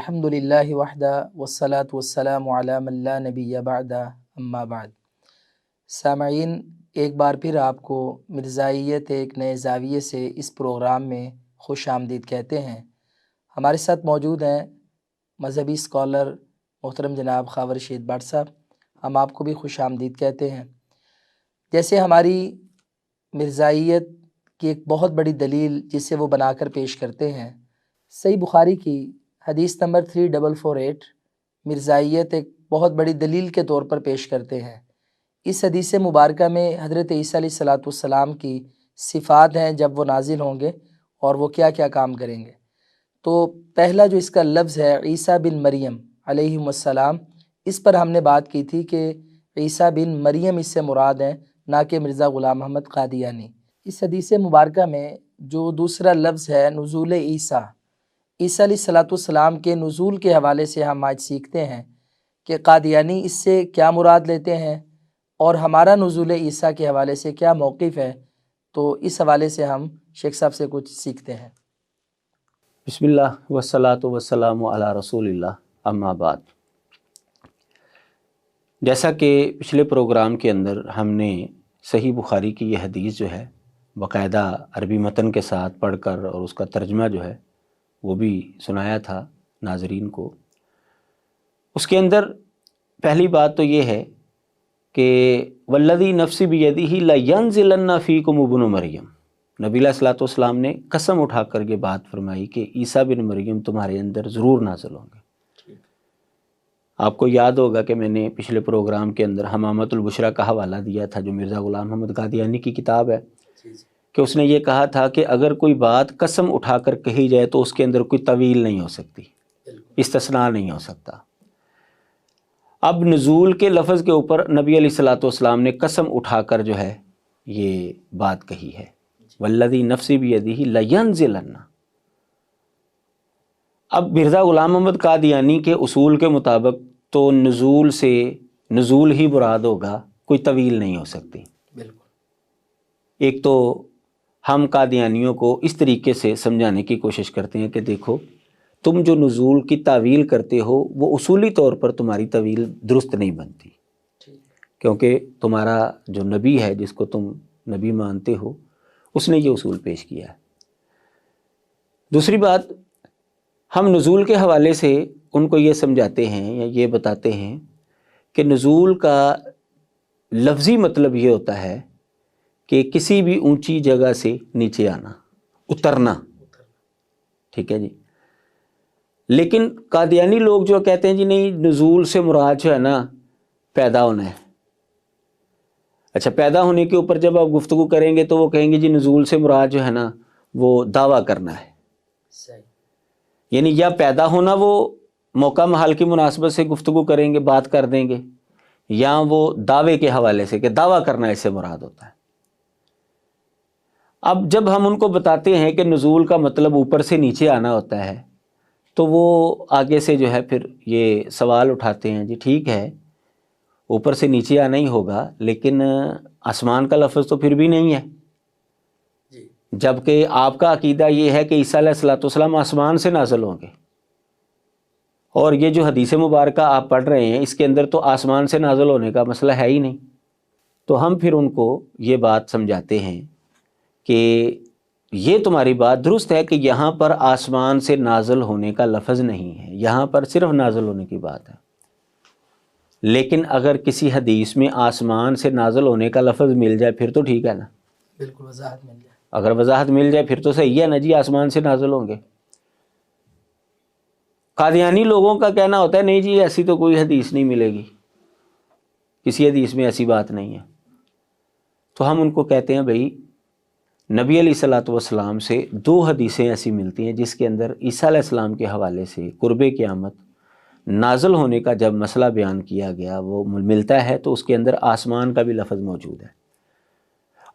الحمد للہ وحدہ والصلاة والسلام علی من لا نبی بعدہ اما بعد۔ سامعین، ایک بار پھر آپ کو مرزائیت ایک نئے زاویے سے اس پروگرام میں خوش آمدید کہتے ہیں۔ ہمارے ساتھ موجود ہیں مذہبی اسکالر محترم جناب خاور رشید بٹ صاحب، ہم آپ کو بھی خوش آمدید کہتے ہیں۔ جیسے ہماری مرزائیت کی ایک بہت بڑی دلیل جسے وہ بنا کر پیش کرتے ہیں، صحیح بخاری کی حدیث نمبر 3448 مرزائیت ایک بہت بڑی دلیل کے طور پر پیش کرتے ہیں۔ اس حدیث مبارکہ میں حضرت عیسیٰ علیہ السلام کی صفات ہیں جب وہ نازل ہوں گے اور وہ کیا کیا کام کریں گے۔ تو پہلا جو اس کا لفظ ہے عیسیٰ بن مریم علیہ السلام، اس پر ہم نے بات کی تھی کہ عیسیٰ بن مریم اس سے مراد ہیں، نہ کہ مرزا غلام محمد قادیانی۔ اس حدیث مبارکہ میں جو دوسرا لفظ ہے نزول عیسیٰ، عیسیٰ علیہ السلام کے نزول کے حوالے سے ہم آج سیکھتے ہیں کہ قادیانی اس سے کیا مراد لیتے ہیں اور ہمارا نزول عیسیٰ کے حوالے سے کیا موقف ہے۔ تو اس حوالے سے ہم شیخ صاحب سے کچھ سیکھتے ہیں۔ بسم اللہ والصلاة والسلام علی رسول اللہ، اما بعد۔ جیسا کہ پچھلے پروگرام کے اندر ہم نے صحیح بخاری کی یہ حدیث جو ہے باقاعدہ عربی متن کے ساتھ پڑھ کر اور اس کا ترجمہ جو ہے وہ بھی سنایا تھا ناظرین کو، اس کے اندر پہلی بات تو یہ ہے کہ والذی نفسی بیدہ لینزلن فیکم ابن مریم، نبی علیہ الصلوۃ والسلام نے قسم اٹھا کر یہ بات فرمائی کہ عیسیٰ بن مریم تمہارے اندر ضرور نازل ہوں گے۔ آپ کو یاد ہوگا کہ میں نے پچھلے پروگرام کے اندر حمامۃ البشریٰ کا حوالہ دیا تھا، جو مرزا غلام محمد قادیانی کی کتاب ہے، کہ اس نے یہ کہا تھا کہ اگر کوئی بات قسم اٹھا کر کہی جائے تو اس کے اندر کوئی طویل نہیں ہو سکتی، استثناء نہیں ہو سکتا۔ اب نزول کے لفظ کے اوپر نبی علیہ الصلوۃ والسلام نے قسم اٹھا کر جو ہے یہ بات کہی ہے، والذی نفسی بیدہ لینزلن۔ اب مرزا غلام محمد قادیانی کے اصول کے مطابق تو نزول سے نزول ہی مراد ہوگا، کوئی طویل نہیں ہو سکتی۔ بالکل۔ ایک تو ہم قادیانیوں کو اس طریقے سے سمجھانے کی کوشش کرتے ہیں کہ دیکھو تم جو نزول کی تعویل کرتے ہو وہ اصولی طور پر تمہاری تعویل درست نہیں بنتی، کیونکہ تمہارا جو نبی ہے جس کو تم نبی مانتے ہو اس نے یہ اصول پیش کیا ہے۔ دوسری بات، ہم نزول کے حوالے سے ان کو یہ سمجھاتے ہیں یا یہ بتاتے ہیں کہ نزول کا لفظی مطلب یہ ہوتا ہے کہ کسی بھی اونچی جگہ سے نیچے آنا، اترنا، ٹھیک ہے جی۔ لیکن قادیانی لوگ جو کہتے ہیں جی نہیں، نزول سے مراد جو ہے نا پیدا ہونا ہے۔ اچھا، پیدا ہونے کے اوپر جب آپ گفتگو کریں گے تو وہ کہیں گے جی نزول سے مراد جو ہے نا وہ دعویٰ کرنا ہے، یعنی یا پیدا ہونا وہ موقع محل کی مناسبت سے گفتگو کریں گے، بات کر دیں گے، یا وہ دعوے کے حوالے سے کہ دعویٰ کرنا اس سے مراد ہوتا ہے۔ اب جب ہم ان کو بتاتے ہیں کہ نزول کا مطلب اوپر سے نیچے آنا ہوتا ہے تو وہ آگے سے جو ہے پھر یہ سوال اٹھاتے ہیں، جی ٹھیک ہے اوپر سے نیچے آنا ہی ہوگا، لیکن آسمان کا لفظ تو پھر بھی نہیں ہے، جبکہ آپ کا عقیدہ یہ ہے کہ عیسیٰ علیہ السلام آسمان سے نازل ہوں گے، اور یہ جو حدیث مبارکہ آپ پڑھ رہے ہیں اس کے اندر تو آسمان سے نازل ہونے کا مسئلہ ہے ہی نہیں۔ تو ہم پھر ان کو یہ بات سمجھاتے ہیں کہ یہ تمہاری بات درست ہے کہ یہاں پر آسمان سے نازل ہونے کا لفظ نہیں ہے، یہاں پر صرف نازل ہونے کی بات ہے، لیکن اگر کسی حدیث میں آسمان سے نازل ہونے کا لفظ مل جائے پھر تو ٹھیک ہے نا، بالکل وضاحت مل جائے، اگر وضاحت مل جائے پھر تو صحیح ہے نا جی، آسمان سے نازل ہوں گے۔ قادیانی لوگوں کا کہنا ہوتا ہے نہیں جی ایسی تو کوئی حدیث نہیں ملے گی، کسی حدیث میں ایسی بات نہیں ہے۔ تو ہم ان کو کہتے ہیں بھائی نبی علیہ الصلوۃ والسلام سے دو حدیثیں ایسی ملتی ہیں جس کے اندر عیسیٰ علیہ السلام کے حوالے سے قرب قیامت نازل ہونے کا جب مسئلہ بیان کیا گیا وہ ملتا ہے، تو اس کے اندر آسمان کا بھی لفظ موجود ہے،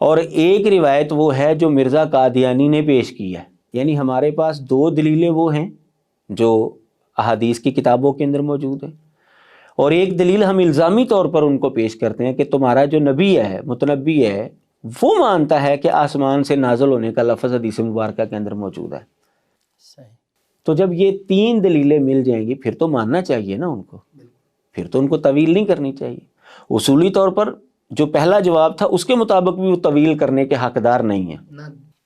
اور ایک روایت وہ ہے جو مرزا قادیانی نے پیش کی ہے، یعنی ہمارے پاس دو دلیلیں وہ ہیں جو احادیث کی کتابوں کے اندر موجود ہیں، اور ایک دلیل ہم الزامی طور پر ان کو پیش کرتے ہیں کہ تمہارا جو نبی ہے متنبی ہے وہ مانتا ہے کہ آسمان سے نازل ہونے کا لفظ حدیث مبارکہ کے اندر موجود ہے۔ صحیح۔ تو جب یہ 3 دلیلیں مل جائیں گی پھر تو ماننا چاہیے نا ان کو، پھر تو ان کو طویل نہیں کرنی چاہیے۔ اصولی طور پر جو پہلا جواب تھا اس کے مطابق بھی وہ طویل کرنے کے حقدار نہیں ہیں،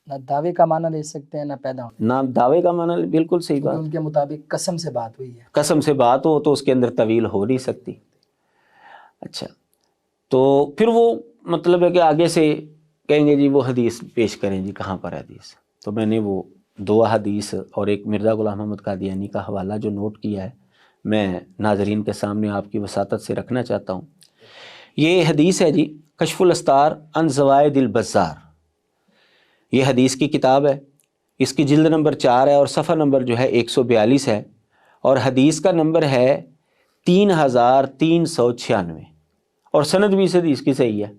نہ دعوے کا معنی لے سکتے ہیں نہ پیدا ہونے، نہ دعوے کا معنی، بالکل صحیح بات، ان کے مطابق قسم سے بات ہوئی ہے، قسم سے بات ہو تو اس کے اندر طویل ہو نہیں سکتی۔ اچھا، تو پھر وہ مطلب ہے کہ آگے سے کہیں گے جی وہ حدیث پیش کریں جی، کہاں پر ہے حدیث؟ تو میں نے وہ 2 حدیث اور ایک مرزا غلام محمد قادیانی کا حوالہ جو نوٹ کیا ہے میں ناظرین کے سامنے آپ کی وساطت سے رکھنا چاہتا ہوں۔ یہ حدیث ہے جی کشف الاستار عن زوائد البزار، یہ حدیث کی کتاب ہے، اس کی جلد نمبر 4 ہے اور صفحہ نمبر جو ہے 142 ہے، اور حدیث کا نمبر ہے 3396، اور سند بھی اس حدیث کی صحیح ہے۔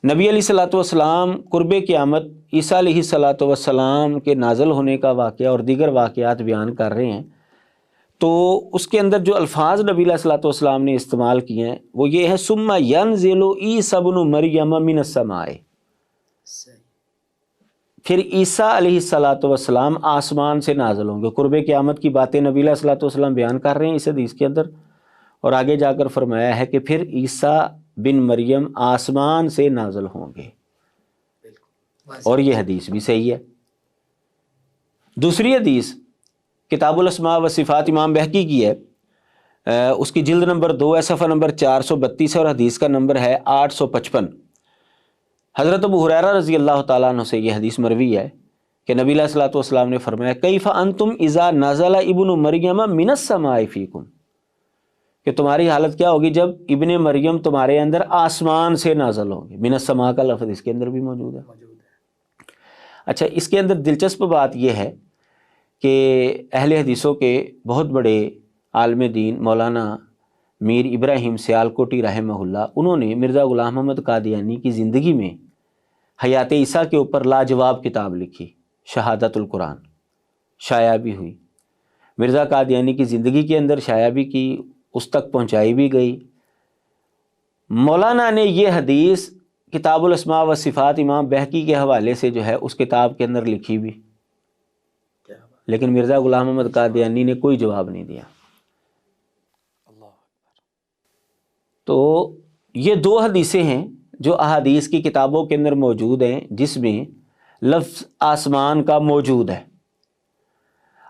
نبی علیہ الصلوۃ والسلام قرب قیامت عیسیٰ علیہ الصلوۃ والسلام کے نازل ہونے کا واقعہ اور دیگر واقعات بیان کر رہے ہیں، تو اس کے اندر جو الفاظ نبی علیہ الصلوۃ والسلام نے استعمال کیے ہیں وہ یہ ہے ثم ینزل عیسی ابن مریم من السماء، پھر عیسیٰ علیہ الصلوۃ والسلام آسمان سے نازل ہوں گے۔ قرب قیامت کی باتیں نبی علیہ الصلوۃ والسلام بیان کر رہے ہیں اس حدیث کے اندر، اور آگے جا کر فرمایا ہے کہ پھر عیسیٰ بن مریم آسمان سے نازل ہوں گے، اور یہ حدیث بھی صحیح ہے۔ دوسری حدیث کتاب الاسماء و صفات امام بہقی کی ہے، اس کی جلد نمبر 2 ہے، صفحہ نمبر 432 ہے، اور حدیث کا نمبر ہے 855۔ حضرت ابو ہریرہ رضی اللہ تعالیٰ عنہ سے یہ حدیث مروی ہے کہ نبی علیہ الصلوۃ والسلام نے فرمایا کیف انتم اذا نزل ابن مریم من السماء فیکم، کہ تمہاری حالت کیا ہوگی جب ابن مریم تمہارے اندر آسمان سے نازل ہوں گے۔ من السماء کا لفظ اس کے اندر بھی موجود ہے۔ اچھا، اس کے اندر دلچسپ بات یہ ہے کہ اہل حدیثوں کے بہت بڑے عالم دین مولانا میر ابراہیم سیالکوٹی رحمہ اللہ، انہوں نے مرزا غلام محمد قادیانی کی زندگی میں حیات عیسیٰ کے اوپر لاجواب کتاب لکھی، شہادت القرآن، شائع بھی ہوئی، مرزا قادیانی کی زندگی کے اندر شائع بھی کی، اس تک پہنچائی بھی گئی۔ مولانا نے یہ حدیث کتاب الاسماء و صفات امام بہقی کے حوالے سے جو ہے اس کتاب کے اندر لکھی بھی، لیکن مرزا غلام محمد قادیانی نے کوئی جواب نہیں دیا۔ تو یہ 2 حدیثیں ہیں جو احادیث کی کتابوں کے اندر موجود ہیں جس میں لفظ آسمان کا موجود ہے۔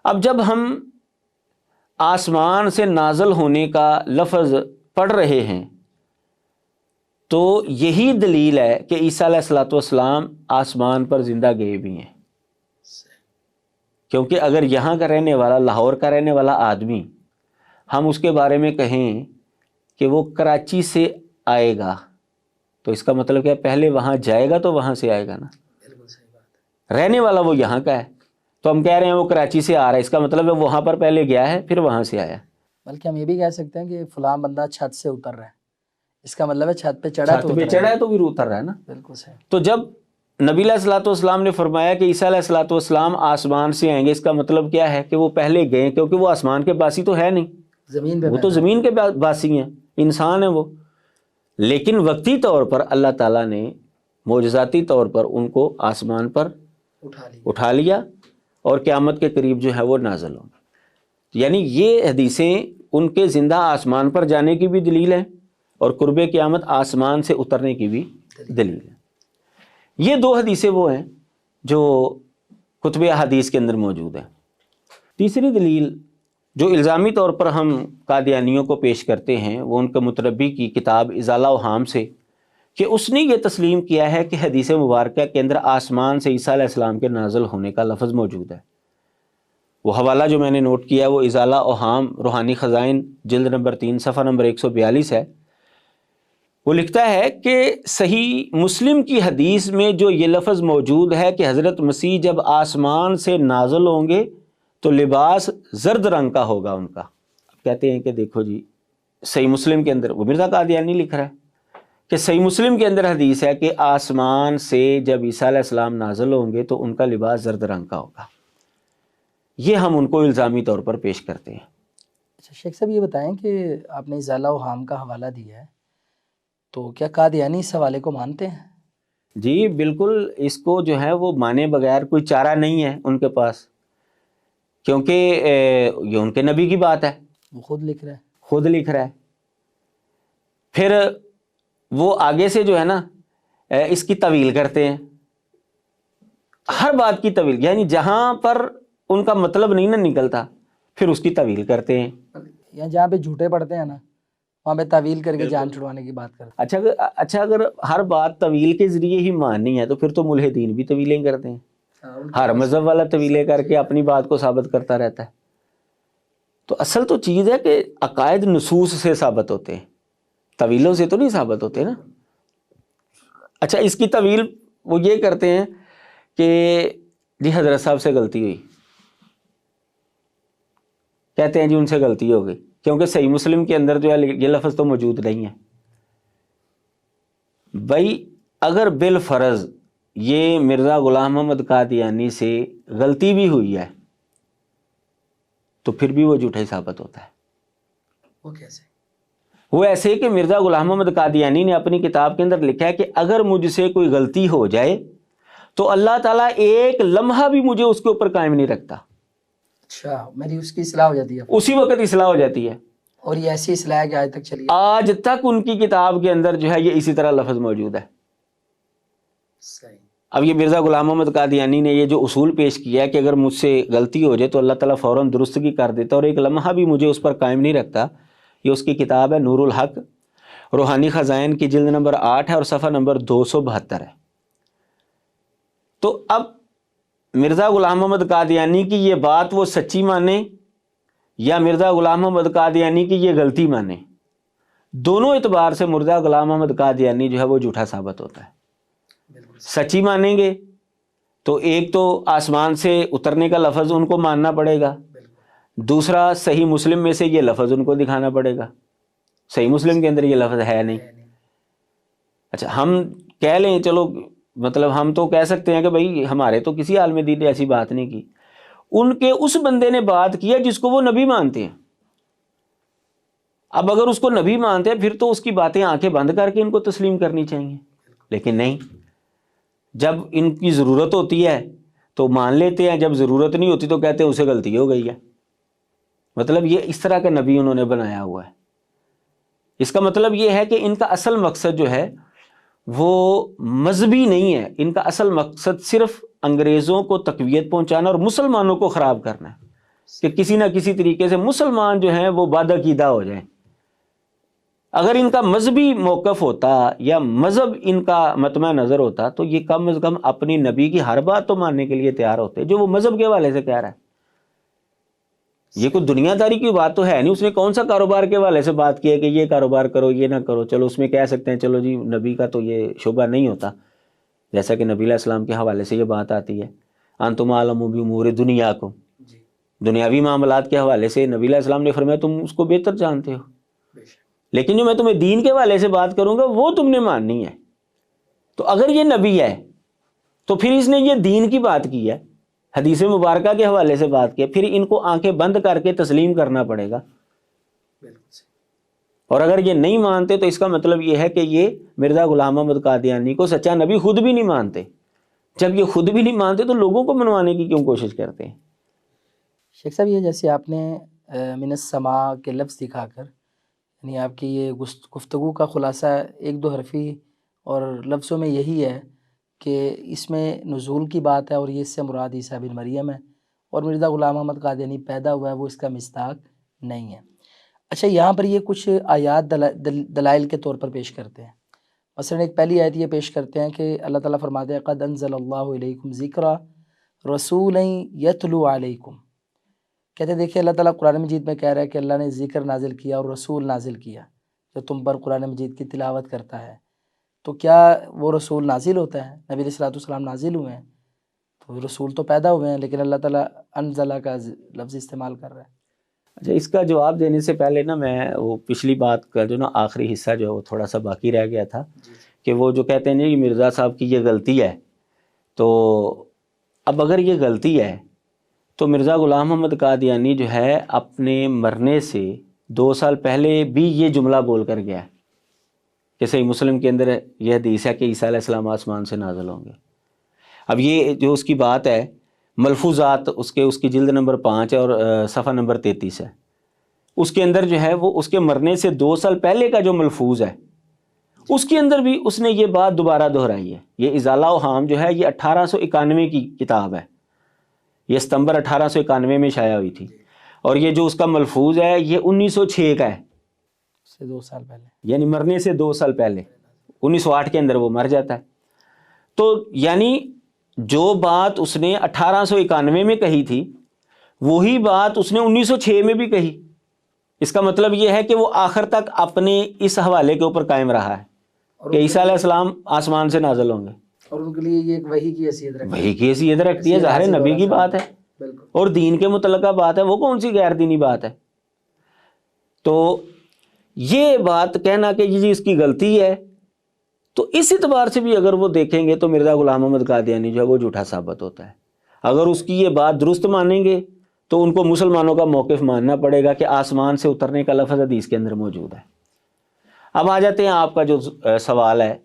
اب جب ہم آسمان سے نازل ہونے کا لفظ پڑھ رہے ہیں تو یہی دلیل ہے کہ عیسیٰ علیہ الصلوۃ والسلام آسمان پر زندہ گئے بھی ہیں، کیونکہ اگر یہاں کا رہنے والا، لاہور کا رہنے والا آدمی، ہم اس کے بارے میں کہیں کہ وہ کراچی سے آئے گا تو اس کا مطلب کیا، پہلے وہاں جائے گا تو وہاں سے آئے گا نا، رہنے والا وہ یہاں کا ہے، تو ہم کہہ رہے ہیں وہ کراچی سے آ رہا ہے، اس کا مطلب ہے وہاں پر پہلے گیا ہے پھر وہاں سے آیا۔ بلکہ ہم یہ بھی کہہ سکتے ہیں کہ فلاں بندہ چھت سے اتر رہا ہے، اس کا مطلب ہے چھت پہ چڑھا چھت پہ چڑھا ہے تو پھر اتر رہا ہے نا، بالکل صحیح۔ تو جب نبی علیہ الصلوۃ والسلام نے فرمایا کہ عیسیٰ علیہ الصلوۃ والسلام آسمان سے آئیں گے، اس کا مطلب کیا ہے کہ وہ پہلے گئے، کیونکہ وہ آسمان کے باسی تو ہے نہیں، زمین پہ وہ تو زمین کے باسی ہیں، انسان ہیں وہ، لیکن وقتی طور پر اللہ تعالیٰ نے معجزاتی طور پر ان کو آسمان پر اٹھا لیا اور قیامت کے قریب جو ہے وہ نازل ہوں گے۔ یعنی یہ حدیثیں ان کے زندہ آسمان پر جانے کی بھی دلیل ہے اور قرب قیامت آسمان سے اترنے کی بھی دلیل ہے۔ یہ 2 حدیثیں وہ ہیں جو کتب احادیث کے اندر موجود ہیں۔ تیسری دلیل جو الزامی طور پر ہم قادیانیوں کو پیش کرتے ہیں وہ ان کے متربی کی کتاب ازالہ اوہام سے، کہ اس نے یہ تسلیم کیا ہے کہ حدیث مبارکہ کے اندر آسمان سے عیسیٰ علیہ السلام کے نازل ہونے کا لفظ موجود ہے۔ وہ حوالہ جو میں نے نوٹ کیا ہے وہ ازالہ اوہام روحانی خزائن جلد نمبر 3 صفحہ نمبر 142 ہے۔ وہ لکھتا ہے کہ صحیح مسلم کی حدیث میں جو یہ لفظ موجود ہے کہ حضرت مسیح جب آسمان سے نازل ہوں گے تو لباس زرد رنگ کا ہوگا ان کا۔ کہتے ہیں کہ دیکھو جی صحیح مسلم کے اندر، وہ مرزا قادیانی لکھ رہا ہے کہ صحیح مسلم کے اندر حدیث ہے کہ آسمان سے جب عیسیٰ علیہ السلام نازل ہوں گے تو ان کا لباس زرد رنگ کا ہوگا۔ یہ ہم ان کو الزامی طور پر پیش کرتے ہیں۔ اچھا شیخ صاحب، یہ بتائیں کہ آپ نے ازالہ اوہام کا حوالہ دیا ہے، تو کیا قادیانی اس حوالے کو مانتے ہیں؟ جی بالکل، اس کو جو ہے وہ مانے بغیر کوئی چارہ نہیں ہے ان کے پاس، کیونکہ یہ ان کے نبی کی بات ہے، وہ خود لکھ رہا ہے. خود لکھ رہا ہے. پھر وہ آگے سے جو ہے نا اس کی تویل کرتے ہیں، ہر بات کی تویل، یعنی جہاں پر ان کا مطلب نہیں نا نکلتا پھر اس کی تویل کرتے ہیں. یا جہاں پہ جھوٹے پڑتے ہیں نا وہاں پہ تعویل کر کے جان چھڑوانے کی بات کرتے اچھا اگر ہر بات طویل کے ذریعے ہی ماننی ہے تو پھر تو ملحدین بھی طویلیں کرتے ہیں. ہر مذہب والا طویلیں کر کے اپنی بات کو ثابت کرتا رہتا ہے. تو اصل تو چیز ہے کہ عقائد نصوص سے ثابت ہوتے ہیں، طویلوں سے تو نہیں ثابت ہوتے نا. اچھا اس کی طویل وہ یہ کرتے ہیں کہ جی حضرت صاحب سے غلطی ہوئی، کہتے ہیں جی ان سے غلطی ہو گئی، کیونکہ صحیح مسلم کے اندر جو ہے یہ لفظ تو موجود نہیں ہے. بھائی اگر بالفرض یہ مرزا غلام محمد قادیانی سے غلطی بھی ہوئی ہے تو پھر بھی وہ جھوٹا ہی ثابت ہوتا ہے. وہ کیسے؟ وہ ایسے کہ مرزا غلام محمد قادیانی نے اپنی کتاب کے اندر لکھا ہے کہ اگر مجھ سے کوئی غلطی ہو جائے تو اللہ تعالیٰ ایک لمحہ بھی مجھے اس کے اوپر قائم نہیں رکھتا. اچھا، میری اس کی اصلاح ہو جاتی ہے، اسی وقت اصلاح ہو جاتی ہے. اور یہ ایسی اصلاح ہے کہ آج تک چلی ہے. آج تک ان کی کتاب کے اندر جو ہے یہ اسی طرح لفظ موجود ہے. صحیح. اب یہ مرزا غلام محمد قادیانی نے یہ جو اصول پیش کیا ہے کہ اگر مجھ سے غلطی ہو جائے تو اللہ تعالیٰ فوراً درستگی کر دیتا اور ایک لمحہ بھی مجھے اس پر قائم نہیں رکھتا، یہ اس کی کتاب ہے نور الحق، روحانی خزائن کی جلد نمبر 8 ہے اور صفحہ نمبر 272 ہے. تو اب مرزا غلام محمد قادیانی کی یہ بات وہ سچی مانے یا مرزا غلام محمد قادیانی کی یہ غلطی مانے، دونوں اعتبار سے مرزا غلام محمد قادیانی جو ہے وہ جھوٹا ثابت ہوتا ہے. سچی مانیں گے تو ایک تو آسمان سے اترنے کا لفظ ان کو ماننا پڑے گا، دوسرا صحیح مسلم میں سے یہ لفظ ان کو دکھانا پڑے گا. صحیح مسلم کے اندر یہ لفظ ہے نہیں. اچھا ہم کہہ لیں چلو، مطلب ہم تو کہہ سکتے ہیں کہ بھئی ہمارے تو کسی عالم دین نے ایسی بات نہیں کی، ان کے اس بندے نے بات کیا جس کو وہ نبی مانتے ہیں. اب اگر اس کو نبی مانتے ہیں پھر تو اس کی باتیں آنکھیں بند کر کے ان کو تسلیم کرنی چاہیے، لیکن نہیں، جب ان کی ضرورت ہوتی ہے تو مان لیتے ہیں، جب ضرورت نہیں ہوتی تو کہتے ہیں اسے غلطی ہو گئی ہے. مطلب یہ اس طرح کا نبی انہوں نے بنایا ہوا ہے. اس کا مطلب یہ ہے کہ ان کا اصل مقصد جو ہے وہ مذہبی نہیں ہے، ان کا اصل مقصد صرف انگریزوں کو تقویت پہنچانا اور مسلمانوں کو خراب کرنا ہے، کہ کسی نہ کسی طریقے سے مسلمان جو ہیں وہ بادعقیدہ ہو جائیں. اگر ان کا مذہبی موقف ہوتا یا مذہب ان کا مطمع نظر ہوتا تو یہ کم از کم اپنی نبی کی ہر بات تو ماننے کے لیے تیار ہوتے جو وہ مذہب کے حوالے سے کہہ رہا ہے. یہ کوئی دنیا داری کی بات تو ہے نہیں. اس نے کون سا کاروبار کے حوالے سے بات کی ہے کہ یہ کاروبار کرو یہ نہ کرو؟ چلو اس میں کہہ سکتے ہیں چلو جی نبی کا تو یہ شعبہ نہیں ہوتا، جیسا کہ نبی علیہ السلام کے حوالے سے یہ بات آتی ہے انتم اعلم بامور دنیاکم، دنیاوی معاملات کے حوالے سے نبی علیہ السلام نے فرمایا تم اس کو بہتر جانتے ہو، لیکن جو میں تمہیں دین کے حوالے سے بات کروں گا وہ تم نے ماننی ہے. تو اگر یہ نبی ہے تو پھر اس نے یہ دین کی بات کی ہے، حدیث مبارکہ کے حوالے سے بات کی ہے، پھر ان کو آنکھیں بند کر کے تسلیم کرنا پڑے گا. اور اگر یہ نہیں مانتے تو اس کا مطلب یہ ہے کہ یہ مرزا غلام محمد قادیانی کو سچا نبی خود بھی نہیں مانتے. جب یہ خود بھی نہیں مانتے تو لوگوں کو منوانے کی کیوں کوشش کرتے ہیں؟ شیخ صاحب، یہ جیسے آپ نے من السماء کے لفظ دکھا کر، یعنی آپ کی یہ گفتگو کا خلاصہ ایک دو حرفی اور لفظوں میں یہی ہے کہ اس میں نزول کی بات ہے اور یہ اس سے مراد عیسیٰ بن مریم ہے، اور مرزا غلام محمد قادیانی پیدا ہوا ہے وہ اس کا مصداق نہیں ہے. اچھا، یہاں پر یہ کچھ آیات دلائل کے طور پر پیش کرتے ہیں. مثلا ایک پہلی آیت یہ پیش کرتے ہیں کہ اللہ تعالیٰ فرماتے ہیں قد انزل اللہ علیکم ذکرا رسولا یتلو علیکم. کہتے ہیں دیکھیں اللہ تعالیٰ قرآن مجید میں کہہ رہا ہے کہ اللہ نے ذکر نازل کیا اور رسول نازل کیا جو تم پر قرآن مجید کی تلاوت کرتا ہے. تو کیا وہ رسول نازل ہوتا ہے؟ نبی علیہ السلام نازل ہوئے ہیں تو رسول تو پیدا ہوئے ہیں، لیکن اللہ تعالیٰ انزلہ کا لفظ استعمال کر رہا ہے. اچھا، اس کا جواب دینے سے پہلے نا میں وہ پچھلی بات کا جو نا آخری حصہ جو ہے وہ تھوڑا سا باقی رہ گیا تھا کہ وہ جو کہتے ہیں کہ مرزا صاحب کی یہ غلطی ہے، تو اب اگر یہ غلطی ہے تو مرزا غلام محمد قادیانی جو ہے اپنے مرنے سے 2 سال پہلے بھی یہ جملہ بول کر گیا کہ صحیح مسلم کے اندر یہ حدیث ہے کہ عیسیٰ علیہ السلام آسمان سے نازل ہوں گے. اب یہ جو اس کی بات ہے ملفوظات اس کی جلد نمبر 5 ہے اور صفحہ نمبر 33 ہے. اس کے اندر جو ہے وہ اس کے مرنے سے 2 سال پہلے کا جو ملفوظ ہے اس کے اندر بھی اس نے یہ بات دوبارہ دہرائی ہے. یہ ازالہ اوہام جو ہے یہ 1891 کی کتاب ہے، یہ ستمبر 1891 میں شائع ہوئی تھی، اور یہ جو اس کا ملفوظ ہے یہ 1906 کا ہے، سے 2 سال پہلے، یعنی مرنے سے 2 سال پہلے 1908 کے اندر وہ مر جاتا ہے. تو یعنی جو بات اس نے 1891 میں کہی تھی وہی بات اس نے 1906 میں بھی کہی. اس کا مطلب یہ ہے کہ وہ آخر تک اپنے اس حوالے کے اوپر قائم رہا ہے کہ عیسیٰ علیہ السلام آسمان سے نازل ہوں گے، اور ان کے لیے یہ ایک وحی کی حیثیت رکھتی ہے، وحی کی حیثیت رکھتی ہے، ظاہر نبی کی بات ہے اور دین کے متعلقہ بات ہے، وہ کون سی غیر دینی بات ہے. تو یہ بات کہنا کہ یہ اس کی غلطی ہے، تو اس اعتبار سے بھی اگر وہ دیکھیں گے تو مرزا غلام احمد قادیانی جو ہے وہ جھوٹا ثابت ہوتا ہے. اگر اس کی یہ بات درست مانیں گے تو ان کو مسلمانوں کا موقف ماننا پڑے گا کہ آسمان سے اترنے کا لفظ حدیث کے اندر موجود ہے. اب آ جاتے ہیں آپ کا جو سوال ہے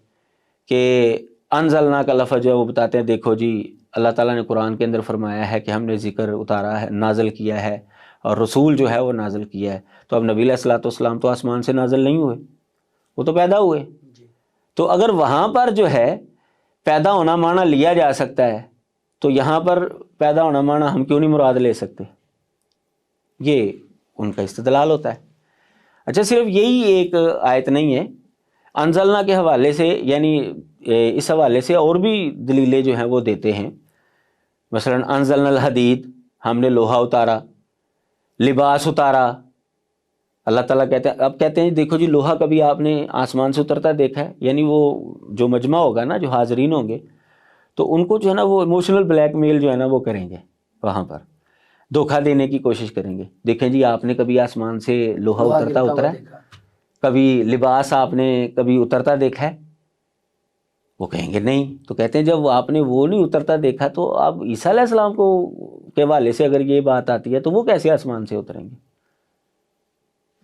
کہ انزلنا کا لفظ جو ہے وہ بتاتے ہیں دیکھو جی اللہ تعالیٰ نے قرآن کے اندر فرمایا ہے کہ ہم نے ذکر اتارا ہے، نازل کیا ہے، اور رسول جو ہے وہ نازل کیا ہے. تو اب نبی علیہ الصلوۃ والسلام تو آسمان سے نازل نہیں ہوئے، وہ تو پیدا ہوئے. تو اگر وہاں پر جو ہے پیدا ہونا معنی لیا جا سکتا ہے تو یہاں پر پیدا ہونا معنی ہم کیوں نہیں مراد لے سکتے؟ یہ ان کا استدلال ہوتا ہے. اچھا، صرف یہی ایک آیت نہیں ہے، انزلنا کے حوالے سے یعنی اس حوالے سے اور بھی دلیلیں جو ہیں وہ دیتے ہیں. مثلا انزلنا الحدید، ہم نے لوہا اتارا، لباس اتارا. اللہ تعالیٰ کہتے ہیں، اب کہتے ہیں دیکھو جی لوہا کبھی آپ نے آسمان سے اترتا دیکھا ہے؟ یعنی وہ جو مجمع ہوگا نا، جو حاضرین ہوں گے تو ان کو جو ہے نا وہ ایموشنل بلیک میل جو ہے نا وہ کریں گے، وہاں پر دھوکہ دینے کی کوشش کریں گے. دیکھیں جی آپ نے کبھی آسمان سے لوہا اترا ہے؟ کبھی لباس آپ نے کبھی اترتا دیکھا ہے؟ وہ کہیں گے نہیں. تو کہتے ہیں جب آپ نے وہ نہیں اترتا دیکھا تو اب عیسیٰ علیہ السلام کو کے حوالے سے اگر یہ بات آتی ہے تو وہ کیسے آسمان سے اتریں گے؟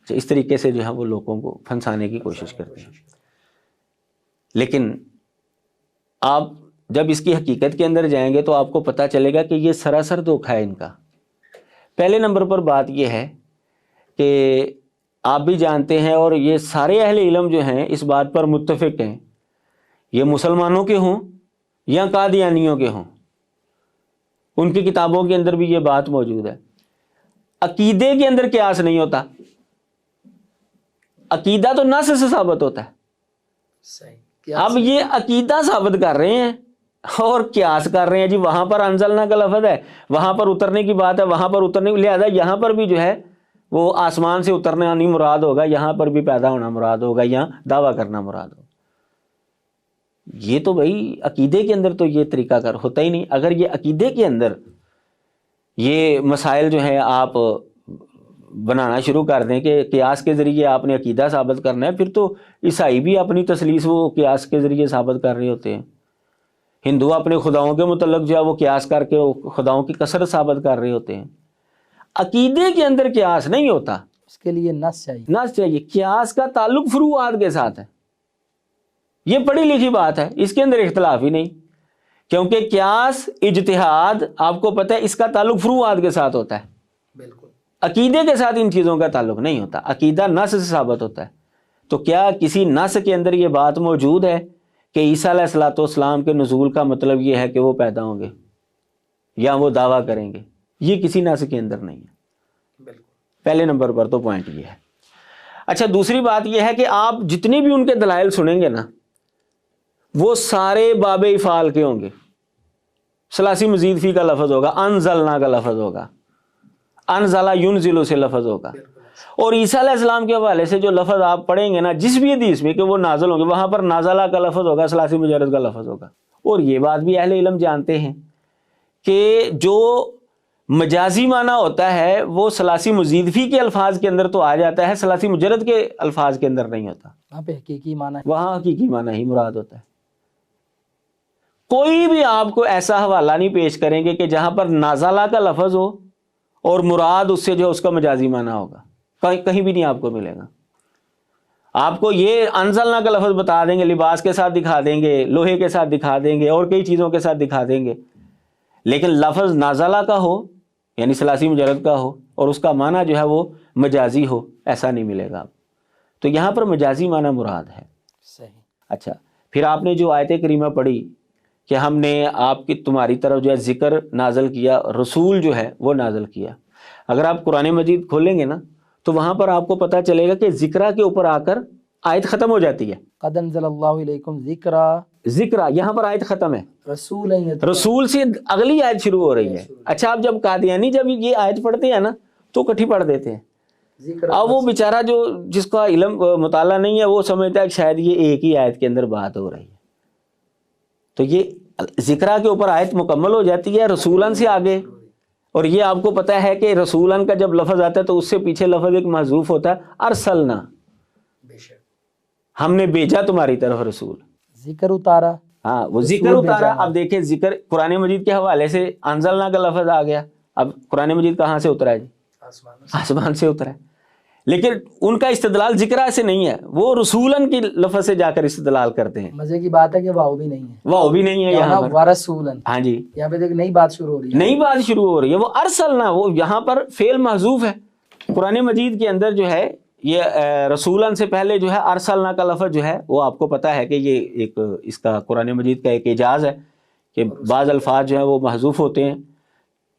اس طریقے سے جو ہے وہ لوگوں کو پھنسانے کی کوشش کرتے ہیں. لیکن آپ جب اس کی حقیقت کے اندر جائیں گے تو آپ کو پتہ چلے گا کہ یہ سراسر دھوکہ ہے ان کا. پہلے نمبر پر بات یہ ہے کہ آپ بھی جانتے ہیں اور یہ سارے اہل علم جو ہیں اس بات پر متفق ہیں، یہ مسلمانوں کے ہوں یا قادیانیوں کے ہوں، ان کی کتابوں کے اندر بھی یہ بات موجود ہے. عقیدے کے اندر قیاس نہیں ہوتا، عقیدہ تو نص سے ثابت ہوتا ہے. اب یہ عقیدہ ثابت کر رہے ہیں اور قیاس کر رہے ہیں جی وہاں پر انزلنا کا لفظ ہے، وہاں پر اترنے کی بات ہے، وہاں پر اترنے، لہذا یہاں پر بھی جو ہے وہ آسمان سے اترنا نہیں مراد ہوگا، یہاں پر بھی پیدا ہونا مراد ہوگا یا دعویٰ کرنا مراد ہوگا. یہ تو بھائی عقیدے کے اندر تو یہ طریقہ کار ہوتا ہی نہیں. اگر یہ عقیدے کے اندر یہ مسائل جو ہیں آپ بنانا شروع کر دیں کہ قیاس کے ذریعے آپ نے عقیدہ ثابت کرنا ہے، پھر تو عیسائی بھی اپنی تثلیث وہ قیاس کے ذریعے ثابت کر رہے ہوتے ہیں. ہندو اپنے خداؤں کے متعلق جو ہے وہ قیاس کر کے خداؤں کی کثرت ثابت کر رہے ہوتے ہیں. عقیدے کے اندر قیاس نہیں ہوتا، اس کے لیے نص چاہیے. نص چاہیے. قیاس کا تعلق فروعات کے ساتھ ہے، یہ پڑھی لکھی بات ہے، اس کے اندر اختلاف ہی نہیں. کیونکہ قیاس اجتہاد آپ کو پتہ ہے اس کا تعلق فروعات کے ساتھ ہوتا ہے، بالکل عقیدے کے ساتھ ان چیزوں کا تعلق نہیں ہوتا. عقیدہ نص سے ثابت ہوتا ہے. تو کیا کسی نص کے اندر یہ بات موجود ہے کہ عیسیٰ علیہ الصلوۃ والسلام کے نزول کا مطلب یہ ہے کہ وہ پیدا ہوں گے یا وہ دعویٰ کریں گے؟ یہ کسی نص کے اندر نہیں ہے. بالکل. پہلے نمبر پر تو پوائنٹ یہ ہے. اچھا، دوسری بات یہ ہے کہ آپ جتنے بھی ان کے دلائل سنیں گے نا وہ سارے باب افعال کے ہوں گے. ثلاثی مزید فی کا لفظ ہوگا، انزلنا کا لفظ ہوگا، انزلہ ینزل سے لفظ ہوگا. اور عیسیٰ علیہ السلام کے حوالے سے جو لفظ آپ پڑھیں گے نا جس بھی حدیث میں کہ وہ نازل ہوں گے، وہاں پر نازلہ کا لفظ ہوگا، ثلاثی مجرد کا لفظ ہوگا. اور یہ بات بھی اہل علم جانتے ہیں کہ جو مجازی معنی ہوتا ہے وہ ثلاثی مزید فی کے الفاظ کے اندر تو آ جاتا ہے، ثلاثی مجرد کے الفاظ کے اندر نہیں ہوتا. وہاں پہ حقیقی معنی ہے، وہاں حقیقی معنی ہی مراد ہوتا ہے. کوئی بھی آپ کو ایسا حوالہ نہیں پیش کریں گے کہ جہاں پر نازلہ کا لفظ ہو اور مراد اس سے جو اس کا مجازی معنی ہوگا، کہیں بھی نہیں آپ کو ملے گا. آپ کو یہ انزلنا کا لفظ بتا دیں گے، لباس کے ساتھ دکھا دیں گے، لوہے کے ساتھ دکھا دیں گے اور کئی چیزوں کے ساتھ دکھا دیں گے، لیکن لفظ نازلہ کا ہو یعنی ثلاثی مجرد کا ہو اور اس کا معنی جو ہے وہ مجازی ہو، ایسا نہیں ملے گا. تو یہاں پر مجازی معنی مراد ہے. صحیح. اچھا، پھر آپ نے جو آیت کریمہ پڑھی کہ ہم نے آپ کی تمہاری طرف جو ہے ذکر نازل کیا، رسول جو ہے وہ نازل کیا. اگر آپ قرآن مجید کھولیں گے نا تو وہاں پر آپ کو پتہ چلے گا کہ ذکرہ کے اوپر آ کر آیت ختم ہو جاتی ہے. قد انزل اللہ علیکم ذکرا، ذکرہ یہاں پر آیت ختم ہے، رسول رسول سے اگلی آیت شروع ہو رہی ہے. اچھا، آپ جب قادیانی جب یہ آیت پڑھتے ہیں نا تو کٹھی پڑھ دیتے ہیں. اب وہ بیچارہ جو جس کا علم مطالعہ نہیں ہے وہ سمجھتا ہے کہ شاید یہ ایک ہی آیت کے اندر بات ہو رہی ہے. تو یہ ذکرہ کے اوپر آیت مکمل ہو جاتی ہے رسولن سے آگے. اور یہ آپ کو پتہ ہے کہ رسولن کا جب لفظ آتا ہے تو اس سے پیچھے لفظ ایک محذوف ہوتا ہے، ارسلنا، ہم نے بھیجا تمہاری طرف رسول. ذکر اتارا، ہاں وہ ذکر اتارا. اب دیکھیں ذکر قرآن مجید کے حوالے سے انزلنا کا لفظ آ گیا. اب قرآن مجید کہاں سے اترا ہے جی؟ آسمان سے اترا ہے. لیکن ان کا استدلال ذکرہ سے نہیں ہے، وہ رسولن کی لفظ سے جا کر استدلال کرتے ہیں. مزے کی بات ہے کہ واو بھی نہیں ہے، واو بھی نہیں ہے یہاں پر، ورسولن. ہاں جی، یہاں پہ ایک نئی بات شروع ہو رہی ہے، نئی بات شروع ہو رہی ہے. وہ ارسلنا، وہ یہاں پر فعل محذوف ہے. قرآن مجید کے اندر جو ہے یہ رسولن سے پہلے جو ہے ارسلنا کا لفظ جو ہے وہ آپ کو پتہ ہے کہ یہ ایک اس کا قرآن مجید کا ایک اعجاز ہے کہ بعض الفاظ جو ہیں وہ محذوف ہوتے ہیں.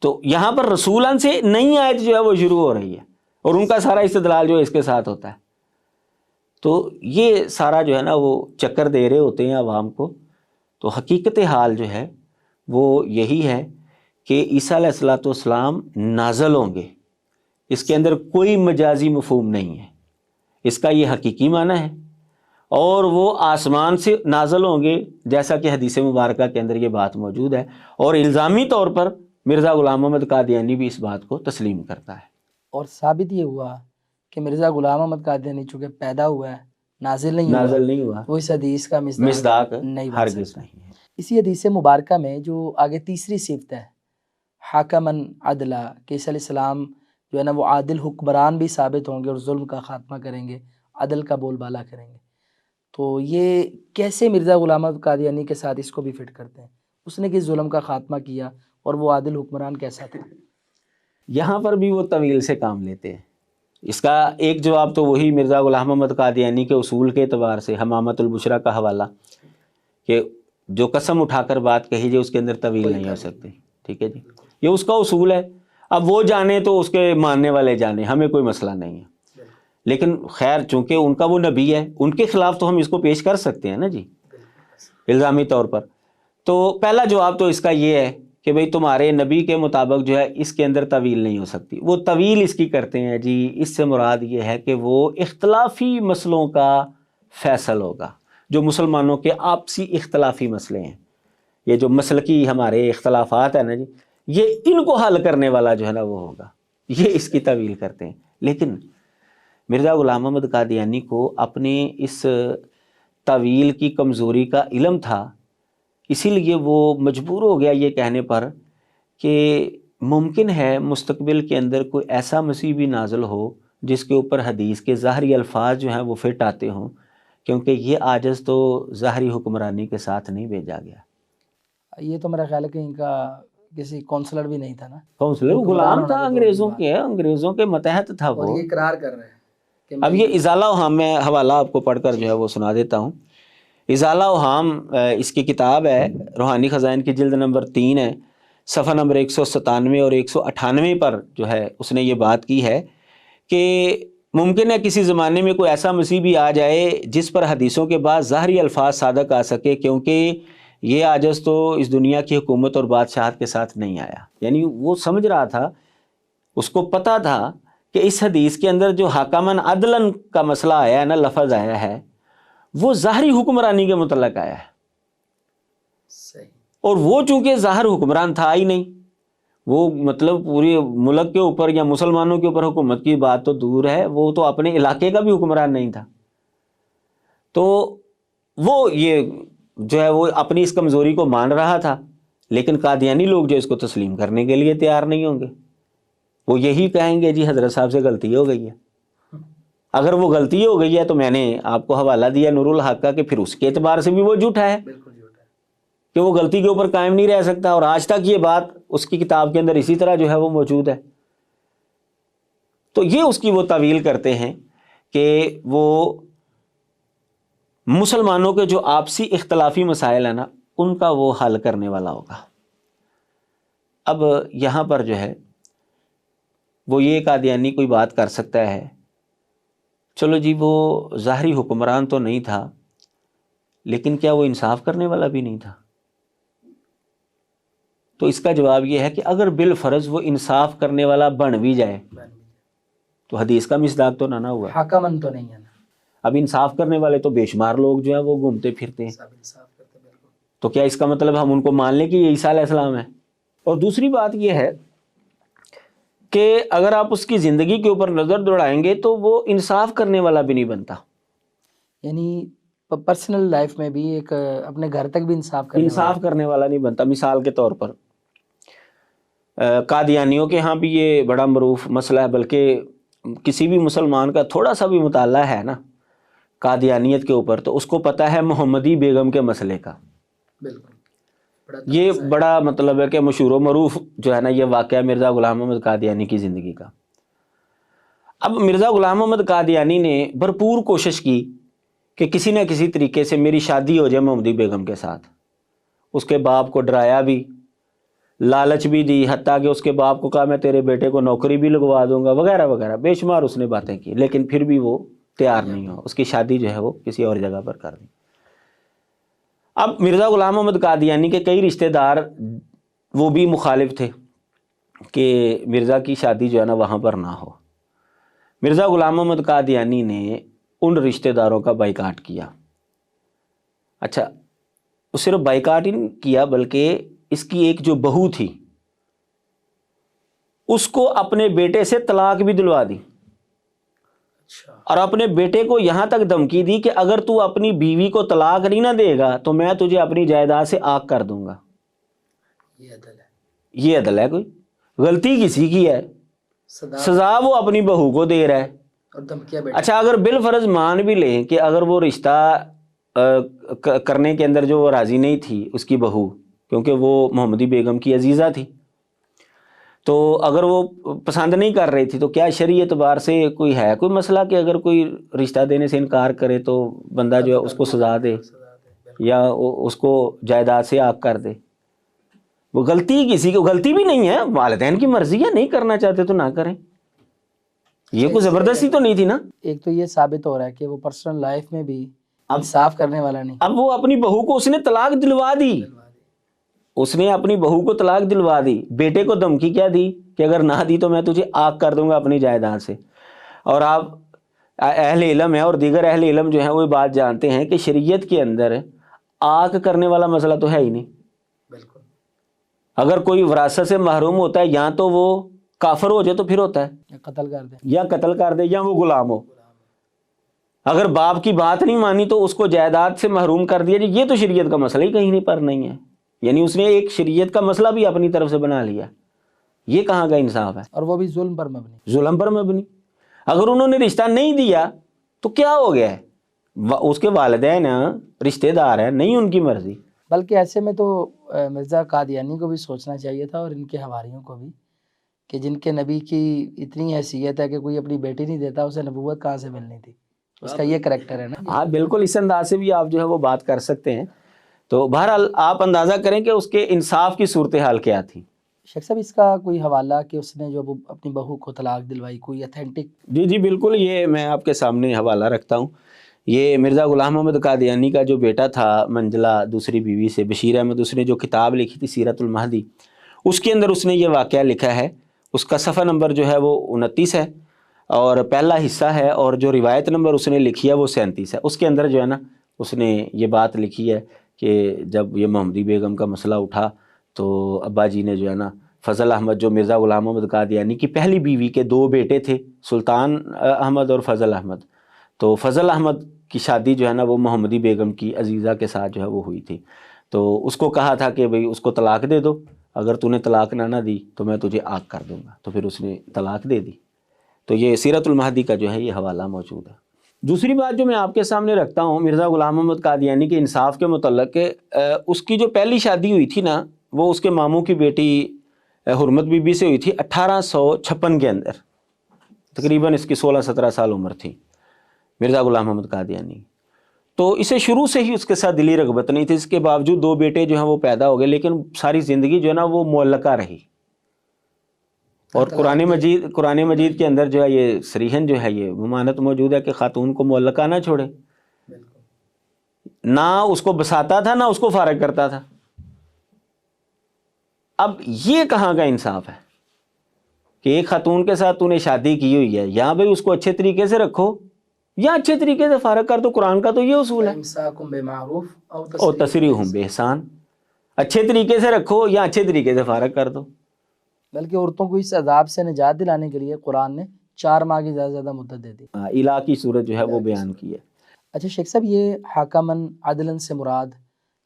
تو یہاں پر رسولن سے نئی آیت جو ہے وہ شروع ہو رہی ہے اور ان کا سارا استدلال جو ہے اس کے ساتھ ہوتا ہے. تو یہ سارا جو ہے نا وہ چکر دے رہے ہوتے ہیں عوام کو. تو حقیقت حال جو ہے وہ یہی ہے کہ عیسیٰ علیہ الصلوۃ والسلام نازل ہوں گے. اس کے اندر کوئی مجازی مفہوم نہیں ہے، اس کا یہ حقیقی معنی ہے. اور وہ آسمان سے نازل ہوں گے جیسا کہ حدیث مبارکہ کے اندر یہ بات موجود ہے. اور الزامی طور پر مرزا غلام محمد قادیانی بھی اس بات کو تسلیم کرتا ہے. اور ثابت یہ ہوا کہ مرزا غلام محمد قادیانی چونکہ پیدا ہوا ہے، نازل نہیں ہوا، وہ اس حدیث کا مصداق نہیں بن ہرگز سکتا. نہیں ہے. اسی حدیث مبارکہ میں جو آگے تیسری صفت ہے حاکمن عدلا، کہ عیسیٰ علیہ السلام جو ہے نا وہ عادل حکمران بھی ثابت ہوں گے اور ظلم کا خاتمہ کریں گے، عدل کا بول بالا کریں گے. تو یہ کیسے مرزا غلام محمد قادیانی کے ساتھ اس کو بھی فٹ کرتے ہیں؟ اس نے کس ظلم کا خاتمہ کیا اور وہ عادل حکمران کیسا تھا؟ یہاں پر بھی وہ طویل سے کام لیتے ہیں. اس کا ایک جواب تو وہی مرزا غلام محمد قادیانی کے اصول کے اعتبار سے حمامت البشرا کا حوالہ کہ جو قسم اٹھا کر بات کہی جائے اس کے اندر طویل نہیں ہو سکتی. ٹھیک ہے جی، یہ اس کا اصول ہے. اب وہ جانے تو اس کے ماننے والے جانے، ہمیں کوئی مسئلہ نہیں ہے. لیکن خیر چونکہ ان کا وہ نبی ہے، ان کے خلاف تو ہم اس کو پیش کر سکتے ہیں نا جی الزامی طور پر. تو پہلا جواب تو اس کا یہ ہے کہ بھئی تمہارے نبی کے مطابق جو ہے اس کے اندر طویل نہیں ہو سکتی. وہ طویل اس کی کرتے ہیں جی، اس سے مراد یہ ہے کہ وہ اختلافی مسئلوں کا فیصل ہوگا. جو مسلمانوں کے آپسی اختلافی مسئلے ہیں، یہ جو مسلکی ہمارے اختلافات ہیں نا جی، یہ ان کو حل کرنے والا جو ہے نا وہ ہوگا. یہ اس کی طویل کرتے ہیں. لیکن مرزا غلام محمد قادیانی کو اپنے اس طویل کی کمزوری کا علم تھا، اسی لیے وہ مجبور ہو گیا یہ کہنے پر کہ ممکن ہے مستقبل کے اندر کوئی ایسا مسیح بھی نازل ہو جس کے اوپر حدیث کے ظاہری الفاظ جو ہیں وہ فٹ آتے ہوں، کیونکہ یہ عاجز تو ظاہری حکمرانی کے ساتھ نہیں بھیجا گیا. یہ تو میرا خیال ہے کہ ان کا کسی کونسلر بھی نہیں تھا نا، کونسلر غلام تھا انگریزوں کے متحد تھا وہ. اور یہ اقرار کر رہے ہیں. اب یہ ازالہ اوہام میں حوالہ آپ کو پڑھ کر جو ہے وہ سنا دیتا ہوں. ازالہ اوہام اس کی کتاب ہے، روحانی خزائن کی جلد نمبر 3 ہے، صفحہ نمبر 197 اور 198 پر جو ہے اس نے یہ بات کی ہے کہ ممکن ہے کسی زمانے میں کوئی ایسا مسیح بھی آ جائے جس پر حدیثوں کے بعد ظاہری الفاظ صادق آ سکے، کیونکہ یہ عاجز تو اس دنیا کی حکومت اور بادشاہت کے ساتھ نہیں آیا. یعنی وہ سمجھ رہا تھا، اس کو پتہ تھا کہ اس حدیث کے اندر جو حاکمن عدلن کا مسئلہ آیا ہے نا، لفظ آیا ہے، وہ ظاہری حکمرانی کے متعلق آیا ہے. اور وہ چونکہ ظاہر حکمران تھا ہی نہیں، وہ مطلب پورے ملک کے اوپر یا مسلمانوں کے اوپر حکومت کی بات تو دور ہے، وہ تو اپنے علاقے کا بھی حکمران نہیں تھا. تو وہ یہ جو ہے وہ اپنی اس کمزوری کو مان رہا تھا. لیکن قادیانی لوگ جو اس کو تسلیم کرنے کے لیے تیار نہیں ہوں گے. وہ یہی کہیں گے جی حضرت صاحب سے غلطی ہو گئی ہے. اگر وہ غلطی ہو گئی ہے تو میں نے آپ کو حوالہ دیا نور الحق کا کہ پھر اس کے اعتبار سے بھی وہ جھوٹا ہے. کہ وہ غلطی کے اوپر قائم نہیں رہ سکتا، اور آج تک یہ بات اس کی کتاب کے اندر اسی طرح جو ہے وہ موجود ہے۔ تو یہ اس کی وہ تعویل کرتے ہیں کہ وہ مسلمانوں کے جو آپسی اختلافی مسائل ہیں نا، ان کا وہ حل کرنے والا ہوگا۔ اب یہاں پر جو ہے وہ یہ قادیانی کوئی بات کر سکتا ہے، چلو جی وہ ظاہری حکمران تو نہیں تھا، لیکن کیا وہ انصاف کرنے والا بھی نہیں تھا؟ تو اس کا جواب یہ ہے کہ اگر بالفرض وہ انصاف کرنے والا بن بھی جائے تو حدیث کا مصداق تو نہ ہوا، حکمن تو نہیں ہے نا۔ اب انصاف کرنے والے تو بے شمار لوگ جو ہیں وہ گھومتے پھرتے ہیں، تو کیا اس کا مطلب ہم ان کو مان لیں کہ یہ عیسیٰ علیہ السلام ہے؟ اور دوسری بات یہ ہے کہ اگر آپ اس کی زندگی کے اوپر نظر دوڑائیں گے تو وہ انصاف کرنے والا بھی نہیں بنتا، یعنی پرسنل لائف میں بھی ایک اپنے گھر تک بھی انصاف کرنے والا نہیں بنتا۔ مثال کے طور پر قادیانیوں کے ہاں بھی یہ بڑا معروف مسئلہ ہے، بلکہ کسی بھی مسلمان کا تھوڑا سا بھی مطالعہ ہے نا قادیانیت کے اوپر تو اس کو پتہ ہے محمدی بیگم کے مسئلے کا۔ بالکل یہ بڑا مطلب ہے کہ مشہور و معروف جو ہے نا یہ واقعہ مرزا غلام محمد قادیانی کی زندگی کا۔ اب مرزا غلام محمد قادیانی نے بھرپور کوشش کی کہ کسی نہ کسی طریقے سے میری شادی ہو جائے محمدی بیگم کے ساتھ، اس کے باپ کو ڈرایا بھی، لالچ بھی دی، حتیٰ کہ اس کے باپ کو کہا میں تیرے بیٹے کو نوکری بھی لگوا دوں گا وغیرہ وغیرہ، بے شمار اس نے باتیں کی، لیکن پھر بھی وہ تیار نہیں ہوا، اس کی شادی جو ہے وہ کسی اور جگہ پر کر دی۔ اب مرزا غلام محمد قادیانی کے کئی رشتہ دار وہ بھی مخالف تھے کہ مرزا کی شادی جو ہے نا وہاں پر نہ ہو۔ مرزا غلام محمد قادیانی نے ان رشتہ داروں کا بائیکاٹ کیا۔ اچھا، وہ صرف بائیکاٹ ہی نہیں کیا بلکہ اس کی ایک جو بہو تھی اس کو اپنے بیٹے سے طلاق بھی دلوا دی، اور اپنے بیٹے کو یہاں تک دھمکی دی کہ اگر تو اپنی بیوی کو طلاق نہیں نہ دے گا تو میں تجھے اپنی جائیداد سے آگ کر دوں گا۔ یہ عدل ہے؟ کوئی غلطی کسی کی ہے، سزا وہ اپنی بہو کو دے رہا ہے۔ اچھا، اگر بالفرض مان بھی لیں کہ اگر وہ رشتہ کرنے کے اندر جو وہ راضی نہیں تھی اس کی بہو، کیونکہ وہ محمدی بیگم کی عزیزہ تھی، تو اگر وہ پسند نہیں کر رہی تھی تو کیا شرعی اعتبار سے کوئی ہے کوئی مسئلہ کہ اگر کوئی رشتہ دینے سے انکار کرے تو بندہ جو ہے اس کو سزا دے یا اس کو جائیداد سے آگ کر دے؟ وہ غلطی کسی کو غلطی بھی نہیں ہے، والدین کی مرضی ہے، نہیں کرنا چاہتے تو نہ کریں، یہ کوئی زبردستی تو نہیں تھی نا۔ ایک تو یہ ثابت ہو رہا ہے کہ وہ پرسنل لائف میں بھی انصاف کرنے والا نہیں۔ اب وہ اپنی بہو کو اس نے طلاق دلوا دی، اس نے اپنی بہو کو طلاق دلوا دی، بیٹے کو دھمکی کیا دی کہ اگر نہ دی تو میں تجھے آگ کر دوں گا اپنی جائیداد سے۔ اور آپ اہل علم ہیں اور دیگر اہل علم جو ہیں وہ بات جانتے ہیں کہ شریعت کے اندر آگ کرنے والا مسئلہ تو ہے ہی نہیں۔ بالکل، اگر کوئی وراثت سے محروم ہوتا ہے یا تو وہ کافر ہو جائے تو پھر ہوتا ہے قتل کر دے، یا قتل کر دے یا وہ غلام ہو۔ اگر باپ کی بات نہیں مانی تو اس کو جائیداد سے محروم کر دیا جائے، یہ تو شریعت کا مسئلہ ہی کہیں نہیں پر نہیں ہے، یعنی اس نے ایک شریعت کا مسئلہ بھی اپنی طرف سے بنا لیا۔ یہ کہاں کا انصاف ہے؟ اور وہ بھی ظلم پر مبنی۔ ظلم پر مبنی۔ اگر انہوں نے رشتہ نہیں دیا تو کیا ہو گیا ہے؟ اس کے والدین رشتہ دار ہیں، نہیں ان کی مرضی۔ بلکہ ایسے میں تو مرزا قادیانی کو بھی سوچنا چاہیے تھا اور ان کے حواریوں کو بھی کہ جن کے نبی کی اتنی حیثیت ہے کہ کوئی اپنی بیٹی نہیں دیتا، اسے نبوت کہاں سے ملنی تھی؟ اس کا یہ کریکٹر ہے نا۔ ہاں بالکل، اس انداز سے بھی آپ جو ہے وہ بات کر سکتے ہیں۔ تو بہرحال آپ اندازہ کریں کہ اس کے انصاف کی صورتحال کیا تھی۔ شیخ صاحب، اس کا کوئی حوالہ کہ اس نے جو اپنی بہو کو طلاق دلوائی، کوئی اتھینٹک؟ جی بالکل، یہ میں آپ کے سامنے حوالہ رکھتا ہوں۔ یہ مرزا غلام محمد قادیانی کا جو بیٹا تھا منجلہ دوسری بیوی سے، بشیر احمد، اس نے جو کتاب لکھی تھی سیرت المہدی، اس کے اندر اس نے یہ واقعہ لکھا ہے۔ اس کا صفحہ نمبر جو ہے وہ 29 ہے اور پہلا حصہ ہے، اور جو روایت نمبر اس نے لکھی ہے وہ 37 ہے۔ اس کے اندر جو ہے نا اس نے یہ بات لکھی ہے کہ جب یہ محمدی بیگم کا مسئلہ اٹھا تو ابا جی نے جو ہے نا فضل احمد، جو مرزا غلام محمد قادیانی کی پہلی بیوی کے 2 بیٹے تھے، سلطان احمد اور فضل احمد، تو فضل احمد کی شادی جو ہے نا وہ محمدی بیگم کی عزیزہ کے ساتھ جو ہے وہ ہوئی تھی۔ تو اس کو کہا تھا کہ بھئی اس کو طلاق دے دو، اگر تو نے طلاق نہ دی تو میں تجھے آگ کر دوں گا، تو پھر اس نے طلاق دے دی۔ تو یہ سیرت المہدی کا جو ہے یہ حوالہ موجود ہے۔ دوسری بات جو میں آپ کے سامنے رکھتا ہوں مرزا غلام محمد قادیانی کے انصاف کے متعلق کہ اس کی جو پہلی شادی ہوئی تھی نا وہ اس کے ماموں کی بیٹی حرمت بی بی سے ہوئی تھی 1856 کے اندر، تقریباً اس کی 16-17 سال عمر تھی مرزا غلام محمد قادیانی. تو اسے شروع سے ہی اس کے ساتھ دلی رغبت نہیں تھی، اس کے باوجود 2 بیٹے جو ہیں وہ پیدا ہو گئے، لیکن ساری زندگی جو ہے نا وہ معلقہ رہی. اور قرآن مجید کے اندر جو ہے یہ صریحاً جو ہے یہ ممانعت موجود ہے کہ خاتون کو معلقہ نہ چھوڑے، نہ اس کو بساتا تھا نہ اس کو فارغ کرتا تھا. اب یہ کہاں کا انصاف ہے کہ ایک خاتون کے ساتھ تو نے شادی کی ہوئی ہے، یا بھئی اس کو اچھے طریقے سے رکھو یا اچھے طریقے سے فارغ کر دو. قرآن کا تو یہ اصول ہے، امساکم بمعروف او تسریحم بإحسان، اچھے طریقے سے رکھو یا اچھے طریقے سے فارغ کر دو. بلکہ عورتوں کو اس عذاب سے نجات دلانے کے لیے قرآن نے 4 ماہ کی زیادہ سے زیادہ مدت دے دی. الہ کی صورت جو ہے وہ بیان کی ہے. اچھا شیخ صاحب، یہ حاکمن عدلن سے مراد،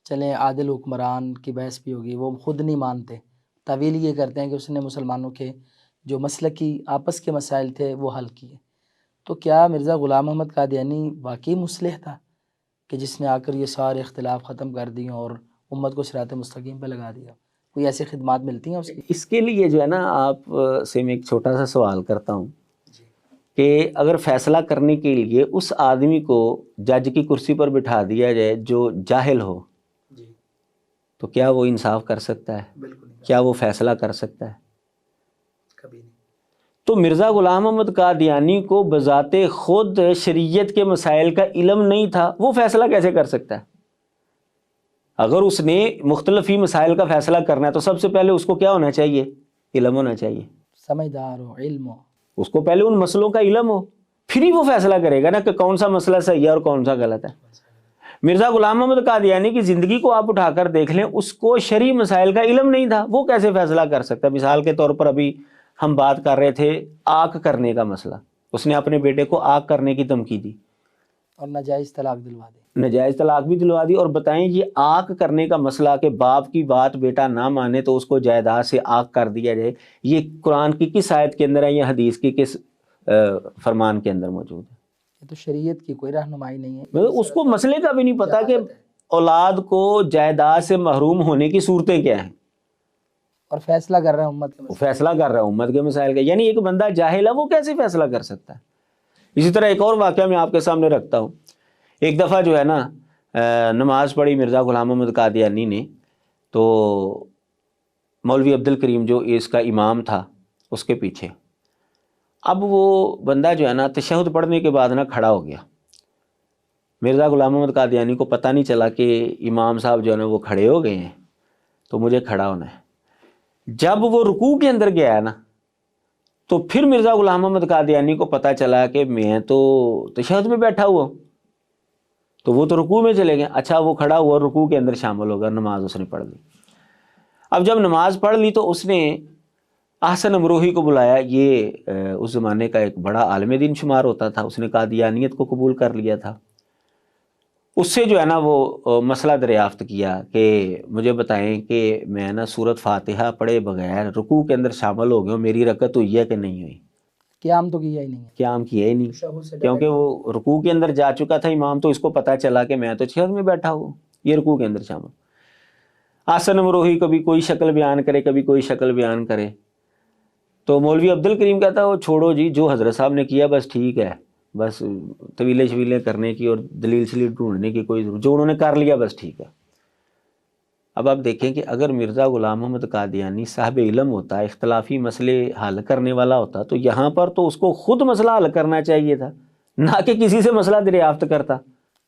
چلیں عادل حکمران کی بحث بھی ہوگی، وہ خود نہیں مانتے، تعویل یہ کرتے ہیں کہ اس نے مسلمانوں کے جو مسلکی آپس کے مسائل تھے وہ حل کیے. تو کیا مرزا غلام محمد قادیانی واقعی مصلح تھا کہ جس نے آ کر یہ سارے اختلاف ختم کر دیے اور امت کو صراط مستقیم پہ لگا دیا؟ کوئی ایسی خدمات ملتی ہیں اس کی؟ اس کے لیے جو ہے نا آپ سے میں ایک چھوٹا سا سوال کرتا ہوں کہ اگر فیصلہ کرنے کے لیے اس آدمی کو جج کی کرسی پر بٹھا دیا جائے جو جاہل ہو، تو کیا وہ انصاف کر سکتا ہے؟ بالکل نہیں. کیا وہ فیصلہ کر سکتا ہے؟ کبھی نہیں. تو مرزا غلام محمد قادیانی کو بذات خود شریعت کے مسائل کا علم نہیں تھا، وہ فیصلہ کیسے کر سکتا ہے؟ اگر اس نے مختلف ہی مسائل کا فیصلہ کرنا ہے تو سب سے پہلے اس کو کیا ہونا چاہیے؟ علم ہونا چاہیے، سمجھدار ہو، علم ہو، اس کو پہلے ان مسئلوں کا علم ہو، پھر ہی وہ فیصلہ کرے گا نا کہ کون سا مسئلہ صحیح ہے اور کون سا غلط ہے. مرزا غلام محمد قادیانی کی زندگی کو آپ اٹھا کر دیکھ لیں، اس کو شرعی مسائل کا علم نہیں تھا، وہ کیسے فیصلہ کر سکتا ہے؟ مثال کے طور پر ابھی ہم بات کر رہے تھے آگ کرنے کا مسئلہ، اس نے اپنے بیٹے کو آگ کرنے کی دھمکی دی اور ناجائز طلاق دلوا دی. ناجائز طلاق بھی دلوا دی. اور بتائیں یہ آگ کرنے کا مسئلہ کہ باپ کی بات بیٹا نہ مانے تو اس کو جائیداد سے آگ کر دیا جائے، یہ قرآن کی کس آیت کے اندر ہے یا حدیث کی کس فرمان کے اندر موجود ہے؟ یہ تو شریعت کی کوئی رہنمائی نہیں ہے. اس کو مسئلے کا بھی نہیں پتا کہ اولاد کو جائیداد سے محروم ہونے کی صورتیں کیا ہیں، اور فیصلہ کر رہے ہیں امت کے مسائل. فیصلہ کر رہا ہے امت کے مسائل کا. یعنی ایک بندہ جاہل ہے، وہ کیسے فیصلہ کر سکتا ہے؟ اسی طرح ایک اور واقعہ میں آپ کے سامنے رکھتا ہوں. ایک دفعہ جو ہے نا نماز پڑھی مرزا غلام محمد قادیانی نے، تو مولوی عبد الکریم جو اس کا امام تھا اس کے پیچھے، اب وہ بندہ جو ہے نا تشہد پڑھنے کے بعد نا کھڑا ہو گیا. مرزا غلام محمد قادیانی کو پتہ نہیں چلا کہ امام صاحب جو ہے نا وہ کھڑے ہو گئے ہیں تو مجھے کھڑا ہونا ہے. جب وہ رکوع کے اندر گیا نا تو پھر مرزا غلام محمد قادیانی کو پتہ چلا کہ میں تو تشہد میں بیٹھا ہوا ہوں، تو وہ تو رکوع میں چلے گئے. اچھا وہ کھڑا ہوا، رکوع کے اندر شامل ہو گیا، نماز اس نے پڑھ لی. اب جب نماز پڑھ لی تو اس نے احسن امروہی کو بلایا، یہ اس زمانے کا ایک بڑا عالم دین شمار ہوتا تھا، اس نے قادیانیت کو قبول کر لیا تھا. اس سے جو ہے نا وہ مسئلہ دریافت کیا کہ مجھے بتائیں کہ میں نا سورت فاتحہ پڑھے بغیر رکوع کے اندر شامل ہو گیا ہوں، میری رکعت ہوئی ہے کہ نہیں ہوئی؟ قیام تو کیا ہی نہیں ہے، قیام کیا ہی نہیں، کیونکہ وہ رکوع کے اندر جا چکا تھا امام، تو اس کو پتہ چلا کہ میں تو تشہد میں بیٹھا ہوں، یہ رکوع کے اندر شامل. احسن امروہی کبھی کوئی شکل بیان کرے کبھی کوئی شکل بیان کرے، تو مولوی عبد الکریم کہتا ہے وہ چھوڑو جی، جو حضرت صاحب نے کیا بس ٹھیک ہے، بس طویلے شویلے کرنے کی اور دلیل شلیل ڈھونڈنے کی کوئی ضرورت، جو انہوں نے کر لیا بس ٹھیک ہے. اب آپ دیکھیں کہ اگر مرزا غلام محمد قادیانی صاحب علم ہوتا، اختلافی مسئلے حل کرنے والا ہوتا، تو یہاں پر تو اس کو خود مسئلہ حل کرنا چاہیے تھا، نہ کہ کسی سے مسئلہ دریافت کرتا.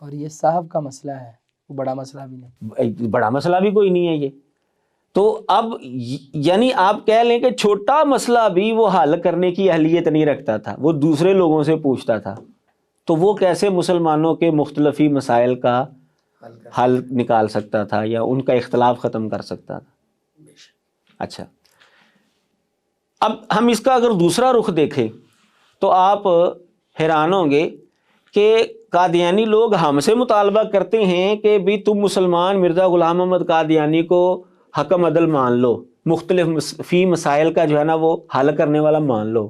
اور یہ صاحب کا مسئلہ ہے، وہ بڑا مسئلہ بھی نہیں، بڑا مسئلہ بھی کوئی نہیں ہے یہ. تو اب یعنی آپ کہہ لیں کہ چھوٹا مسئلہ بھی وہ حل کرنے کی اہلیت نہیں رکھتا تھا، وہ دوسرے لوگوں سے پوچھتا تھا، تو وہ کیسے مسلمانوں کے مختلفی مسائل کا حل نکال سکتا تھا یا ان کا اختلاف ختم کر سکتا تھا؟ اچھا، اب ہم اس کا اگر دوسرا رخ دیکھیں تو آپ حیران ہوں گے کہ قادیانی لوگ ہم سے مطالبہ کرتے ہیں کہ بھی تم مسلمان مرزا غلام محمد قادیانی کو حکم عدل مان لو، مختلف فی مسائل کا جو ہے نا وہ حل کرنے والا مان لو.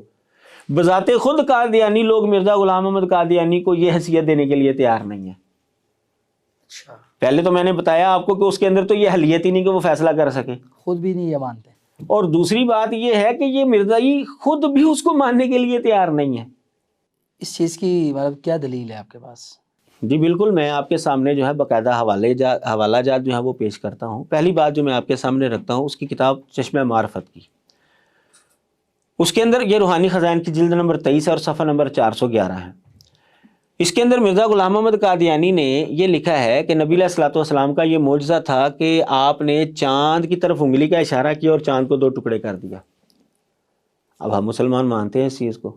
بذات خود قادیانی لوگ مرزا غلام محمد قادیانی کو یہ حیثیت دینے کے لیے تیار نہیں ہے. اچھا، پہلے تو میں نے بتایا آپ کو کہ اس کے اندر تو یہ اہلیت ہی نہیں کہ وہ فیصلہ کر سکے. خود بھی نہیں یہ مانتے. اور دوسری بات یہ ہے کہ یہ مرزائی خود بھی اس کو ماننے کے لیے تیار نہیں ہے. اس چیز کی مطلب کیا دلیل ہے آپ کے پاس؟ جی بالکل، میں آپ کے سامنے جو ہے باقاعدہ حوالہ جات جو ہے وہ پیش کرتا ہوں. پہلی بات جو میں آپ کے سامنے رکھتا ہوں اس کی کتاب چشمہ معرفت کی. اس کے اندر یہ روحانی خزائن کی جلد نمبر 23 اور صفحہ نمبر 411 ہے. اس کے اندر مرزا غلام محمد قادیانی نے یہ لکھا ہے کہ نبی علیہ الصلوۃ والسلام کا یہ معجزہ تھا کہ آپ نے چاند کی طرف انگلی کا اشارہ کیا اور چاند کو 2 ٹکڑے کر دیا. اب ہم مسلمان مانتے ہیں اس چیز کو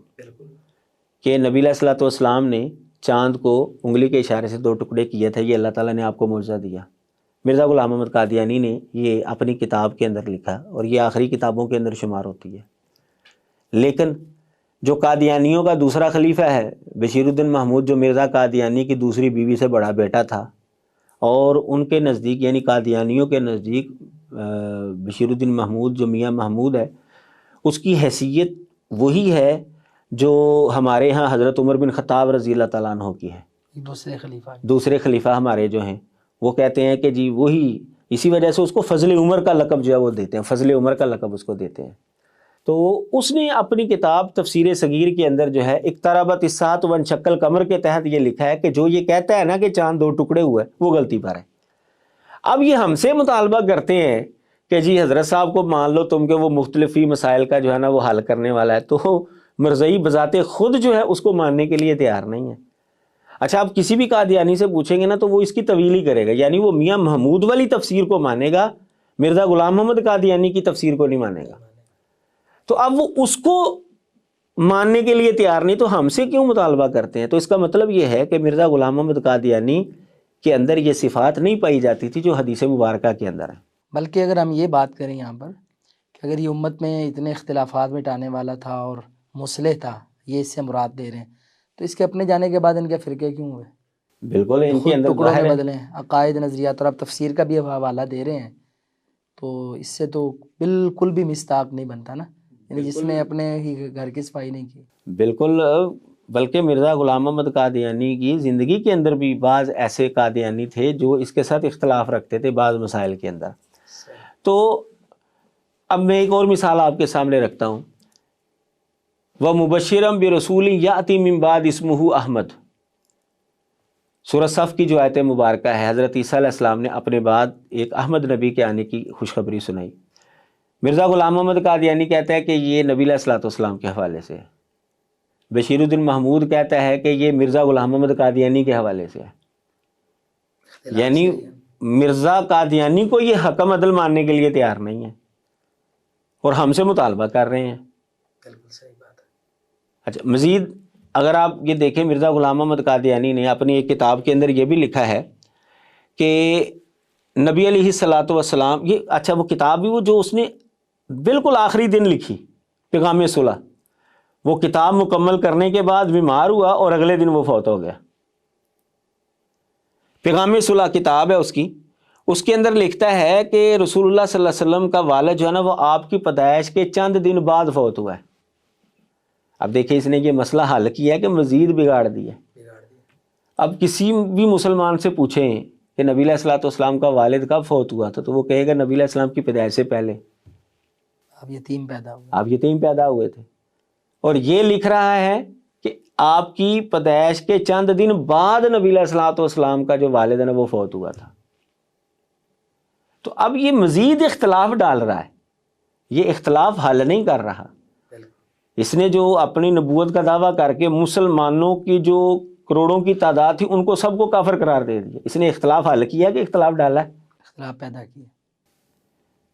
کہ نبی علیہ الصلوۃ والسلام نے چاند کو انگلی کے اشارے سے 2 ٹکڑے کیے تھے، یہ اللہ تعالیٰ نے آپ کو معجزہ دیا. مرزا غلام محمد قادیانی نے یہ اپنی کتاب کے اندر لکھا اور یہ آخری کتابوں کے اندر شمار ہوتی ہے. لیکن جو قادیانیوں کا دوسرا خلیفہ ہے بشیر الدین محمود، جو مرزا قادیانی کی دوسری بیوی سے بڑا بیٹا تھا، اور ان کے نزدیک یعنی قادیانیوں کے نزدیک بشیر الدین محمود جو میاں محمود ہے اس کی حیثیت وہی ہے جو ہمارے ہاں حضرت عمر بن خطاب رضی اللہ تعالیٰ عنہ کی ہے. دوسرے خلیفہ ہمارے جو ہیں وہ کہتے ہیں کہ جی وہی، اسی وجہ سے اس کو فضل عمر کا لقب جو ہے وہ دیتے ہیں، فضل عمر کا لقب اس کو دیتے ہیں. تو اس نے اپنی کتاب تفسیر صغیر کے اندر جو ہے اقتربت الساعۃ وانشق القمر کے تحت یہ لکھا ہے کہ جو یہ کہتا ہے نا کہ چاند 2 ٹکڑے ہوئے وہ غلطی پر ہے. اب یہ ہم سے مطالبہ کرتے ہیں کہ جی حضرت صاحب کو مان لو تم کہ وہ مختلفی مسائل کا جو ہے نا وہ حل کرنے والا ہے، تو مرزائی بذات خود جو ہے اس کو ماننے کے لیے تیار نہیں ہے. اچھا، آپ کسی بھی قادیانی سے پوچھیں گے نا تو وہ اس کی طویل ہی کرے گا، یعنی وہ میاں محمود والی تفسیر کو مانے گا، مرزا غلام محمد قادیانی کی تفسیر کو نہیں مانے گا. تو اب وہ اس کو ماننے کے لیے تیار نہیں، تو ہم سے کیوں مطالبہ کرتے ہیں؟ تو اس کا مطلب یہ ہے کہ مرزا غلام محمد قادیانی کے اندر یہ صفات نہیں پائی جاتی تھی جو حدیث مبارکہ کے اندر ہیں. بلکہ اگر ہم یہ بات کریں یہاں پر کہ اگر یہ امت میں اتنے اختلافات مٹانے والا تھا اور مصلح تھا، یہ اس سے مراد دے رہے ہیں، تو اس کے اپنے جانے کے بعد ان کے فرقے کیوں ہوئے؟ بالکل ان کے اندر ٹکڑوں میں بدلے ہیں، عقائد، نظریات، اور آپ تفسیر کا بھی حوالہ دے رہے ہیں، تو اس سے تو بالکل بھی مصداق نہیں بنتا نا، یعنی جس نے اپنے ہی گھر کی صفائی نہیں کی. بالکل، بلکہ مرزا غلام محمد قادیانی کی زندگی کے اندر بھی بعض ایسے قادیانی تھے جو اس کے ساتھ اختلاف رکھتے تھے بعض مسائل کے اندر. تو اب میں ایک اور مثال آپ کے سامنے رکھتا ہوں. وَمُبَشِّرًا بِرَسُولٍ يَأْتِي مِن بَعْدِهِ اسْمُهُ احمد، سورہ صف کی جو آیت مبارکہ ہے، حضرت عیسیٰ علیہ السلام نے اپنے بعد ایک احمد نبی کے آنے کی خوشخبری سنائی. مرزا غلام محمد قادیانی کہتا ہے کہ یہ نبی علیہ الصلوۃ والسلام کے حوالے سے ہے. بشیر الدین محمود کہتا ہے کہ یہ مرزا غلام محمد قادیانی کے حوالے سے ہے. یعنی مرزا قادیانی کو یہ حکم عدل ماننے کے لیے تیار نہیں ہے اور ہم سے مطالبہ کر رہے ہیں. بالکل صحیح بات ہے. اچھا، مزید اگر آپ یہ دیکھیں، مرزا غلام محمد قادیانی نے اپنی ایک کتاب کے اندر یہ بھی لکھا ہے کہ نبی علیہ الصلوۃ والسلام، یہ اچھا وہ کتاب بھی وہ جو اس نے بالکل آخری دن لکھی، پیغام صلح، وہ کتاب مکمل کرنے کے بعد بیمار ہوا اور اگلے دن وہ فوت ہو گیا. پیغام صلح کتاب ہے اس کے اندر لکھتا ہے کہ رسول اللہ صلی اللہ علیہ وسلم کا والد جو ہے نا وہ آپ کی پیدائش کے چند دن بعد فوت ہوا ہے. اب دیکھیں اس نے یہ مسئلہ حل کیا ہے کہ مزید بگاڑ دیا. اب کسی بھی مسلمان سے پوچھیں کہ نبی علیہ الصلوۃ والسلام کا والد کب فوت ہوا تھا، تو وہ کہے گا نبی علیہ السلام کی پیدائش سے پہلے. آپ یتیم پیدا ہوئے تھے. اور یہ لکھ رہا ہے کہ آپ کی پیدائش کے چند دن بعد نبی علیہ الصلوۃ والسلام کا جو والد ہے نا وہ فوت ہوا تھا. تو اب یہ مزید اختلاف ڈال رہا ہے، یہ اختلاف حل نہیں کر رہا. اس نے جو اپنی نبوت کا دعویٰ کر کے مسلمانوں کی جو کروڑوں کی تعداد تھی ان کو سب کو کافر قرار دے دیا. اس نے اختلاف حل کیا کہ اختلاف ڈالا ہے، اختلاف پیدا کیا.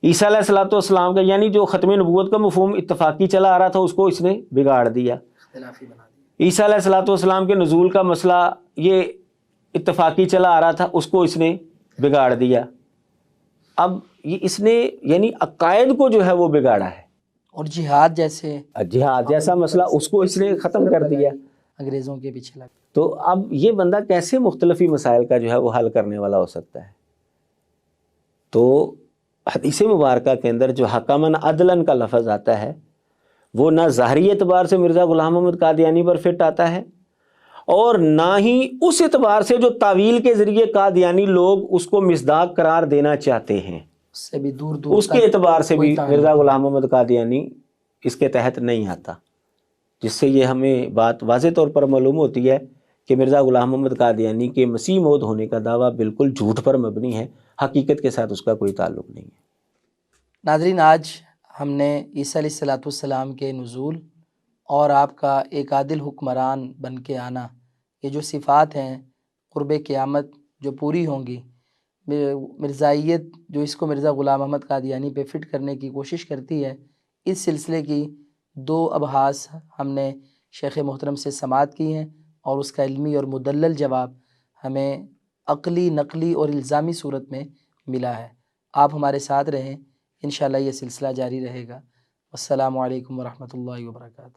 عیسیٰ علیہ الصلوۃ والسلام کا یعنی جو ختم نبوت کا مفہوم اتفاقی چلا آ رہا تھا اس کو اس نے بگاڑ دیا. اختلافی بنا دیا. عیسیٰ علیہ الصلوۃ والسلام کے نزول کا مسئلہ یہ اتفاقی چلا آ رہا تھا اس کو اس نے بگاڑ دیا. اب یہ اس نے یعنی عقائد کو جو ہے وہ بگاڑا ہے. اور جہاد جیسا مسئلہ اس کو اس نے ختم کر دیا، انگریزوں کے پیچھے لگ. تو اب یہ بندہ کیسے مختلفی مسائل کا جو ہے وہ حل کرنے والا ہو سکتا ہے؟ تو حدیث مبارکہ کے اندر جو حکمن عدلن کا لفظ آتا ہے وہ نہ ظاہری اعتبار سے مرزا غلام محمد قادیانی پر فٹ آتا ہے اور نہ ہی اس اعتبار سے جو تعویل کے ذریعے قادیانی لوگ اس کو مصداق قرار دینا چاہتے ہیں، اس سے بھی دور دور اس کے اعتبار سے بھی تعلق مرزا نہیں۔ غلام محمد قادیانی اس کے تحت نہیں آتا، جس سے یہ ہمیں بات واضح طور پر معلوم ہوتی ہے کہ مرزا غلام محمد قادیانی کے مسیح موعود ہونے کا دعویٰ بالکل جھوٹ پر مبنی ہے، حقیقت کے ساتھ اس کا کوئی تعلق نہیں ہے۔ ناظرین، آج ہم نے عیسیٰ علیہ الصلوۃ والسلام کے نزول اور آپ کا ایک عادل حکمران بن کے آنا، یہ جو صفات ہیں قرب قیامت جو پوری ہوں گی، مرزائیت جو اس کو مرزا غلام محمد قادیانی پہ فٹ کرنے کی کوشش کرتی ہے، اس سلسلے کی 2 ابحاث ہم نے شیخ محترم سے سماعت کی ہیں اور اس کا علمی اور مدلل جواب ہمیں عقلی، نقلی اور الزامی صورت میں ملا ہے۔ آپ ہمارے ساتھ رہیں، انشاءاللہ یہ سلسلہ جاری رہے گا۔ السلام علیکم ورحمۃ اللہ وبرکاتہ۔